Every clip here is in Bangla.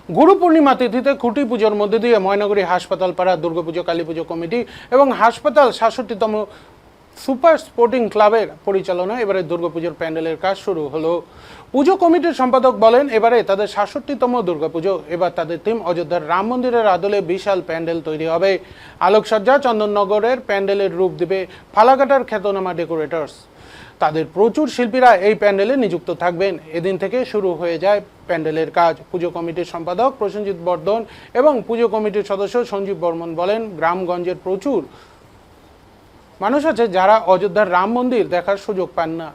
গুরু পূর্ণিমা তিথিতে খুঁটি পুজোর মধ্যে দিয়ে ময়নাগুড়ি হাসপাতাল পাড়া দুর্গাপুজো কালীপুজো কমিটি এবং হাসপাতাল ৬৭তম সুপার স্পোর্টিং ক্লাবের পরিচালনায় এবারে দুর্গাপুজোর প্যান্ডেলের কাজ শুরু হলো। পুজো কমিটির সম্পাদক বলেন, এবারে তাদের ৬৭তম দুর্গাপুজো। এবার তাদের থিম অযোধ্যার রাম মন্দিরের আদলে বিশাল প্যান্ডেল তৈরি হবে। আলোকসজ্জা চন্দননগরের প্যান্ডেলের রূপ দেবে ফালাকাটার খ্যাতনামা ডেকোরেটরস। তাদের প্রচুর শিল্পীরা এই প্যান্ডেলে নিযুক্ত থাকবেন। এদিন থেকে শুরু হয়ে যায় প্যান্ডেলের কাজ। পুজো কমিটির সম্পাদক প্রসেনজিৎ বর্ধন এবং পুজো কমিটির সদস্য সঞ্জীব বর্মন বলেন, গ্রামগঞ্জের প্রচুর মানুষ আছে যারা অযোধ্যার রাম মন্দির দেখার সুযোগ পান না।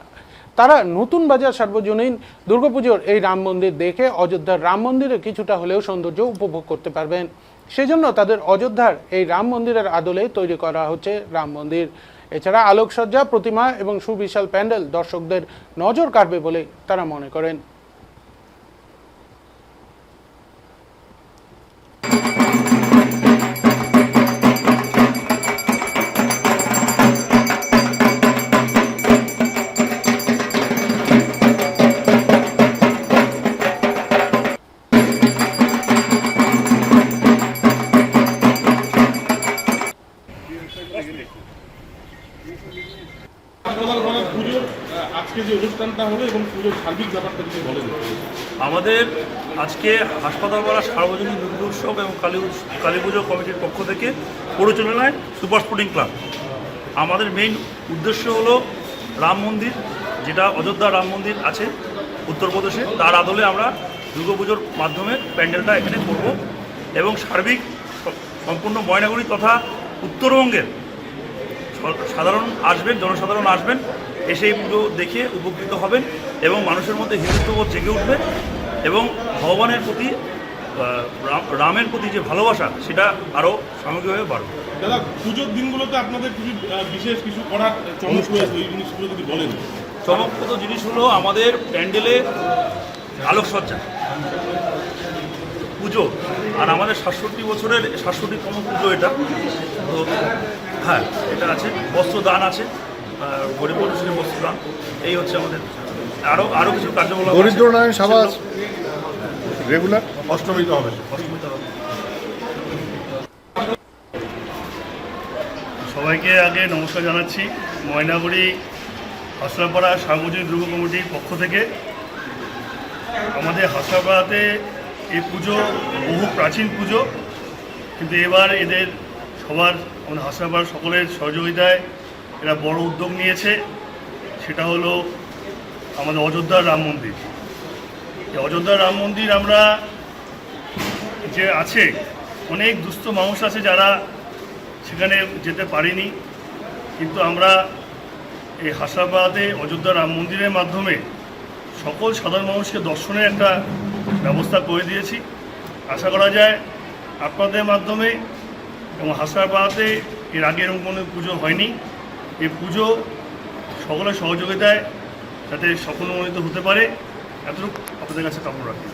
তারা নতুন বাজার সার্বজনীন দুর্গাপুজোর এই রাম মন্দির দেখে অযোধ্যার রাম মন্দিরে কিছুটা হলেও সৌন্দর্য উপভোগ করতে পারবেন। সেজন্য তাদের অযোধ্যার এই রাম মন্দিরের আদলে তৈরি করা হচ্ছে রাম মন্দির। এছাড়া আলোকসজ্জা, প্রতিমা এবং সুবিশাল প্যান্ডেল দর্শকদের নজর কাড়বে বলে তারা মনে করেন। আজকে যে অনুষ্ঠানটা হলো এবং পুজোর সার্বিক ব্যাপারটা যদি বলেন। আমাদের আজকে হাসপাতালপাড়া সার্বজনীন দুর্গা উৎসব এবং কালী পুজো কমিটির পক্ষ থেকে পরিচালনায় সুপার স্পোর্টিং ক্লাব। আমাদের মেইন উদ্দেশ্য হলো রাম মন্দির, যেটা অযোধ্যা রাম মন্দির আছে উত্তরপ্রদেশে, তার আদলে আমরা দুর্গাপুজোর মাধ্যমে প্যান্ডেলটা এখানে করব এবং সার্বিক সম্পূর্ণ ময়নাগুড়ি তথা উত্তরবঙ্গের জনসাধারণ আসবেন, এসে এই পুজো দেখে উপকৃত হবেন এবং মানুষের মধ্যে হিন্দুত্ববোধ জেগে উঠবে এবং ভগবানের প্রতি রামের প্রতি যে ভালোবাসা সেটা আরও সামগ্রিকভাবে বাড়বে। দাদা, পুজোর দিনগুলোতে আপনাদের কিছু বিশেষ কিছু করার চমক রয়েছে, এই জিনিসগুলো যদি বলেন। চমকপ্রদ জিনিস হলো আমাদের প্যান্ডেলে আলোকসজ্জা, পুজো, আর আমাদের ৬৭ বছরের ৬৭তম পুজো এটা। তো হ্যাঁ, এটা আছে, বস্ত্রদান আছে, গরিব মানুষের বস্ত্রদান, এই হচ্ছে আমাদের আরও কিছু কার্যকলাপ। দরিদ্র নয় সভা রেগুলার অষ্টমীতে হবে। সবাইকে আগে নমস্কার জানাচ্ছি। ময়নাগুড়ি হাসপাতালপাড়া সার্বজনীন দুর্গা কমিটির পক্ষ থেকে আমাদের হাসপাতালপাড়াতে এই পুজো বহু প্রাচীন পুজো, কিন্তু এবার এদের সবার আমাদের হাসপাতালপাড়ার সকলের সহযোগিতায় এরা বড় উদ্যোগ নিয়েছে। সেটা হলো আমাদের অযোধ্যার রাম মন্দির। এই অযোধ্যার রাম মন্দির আমরা যে আছে, অনেক দুস্থ মানুষ আছে যারা সেখানে যেতে পারেনি, কিন্তু আমরা এই হাসপাতালে অযোধ্যা রাম মন্দিরের মাধ্যমে সকল সাধারণ মানুষকে দর্শনের একটা ব্যবস্থা করে দিয়েছি। আশা করা যায় আপনাদের মাধ্যমে এবং হাসপাতালে এর আগে এরকম কোনো পুজো হয়নি, এই পুজো সকলের সহযোগিতায় যাতে সফলমণ্ডিত হতে পারে, এতটুকু আপনাদের কাছে কামনা রাখি।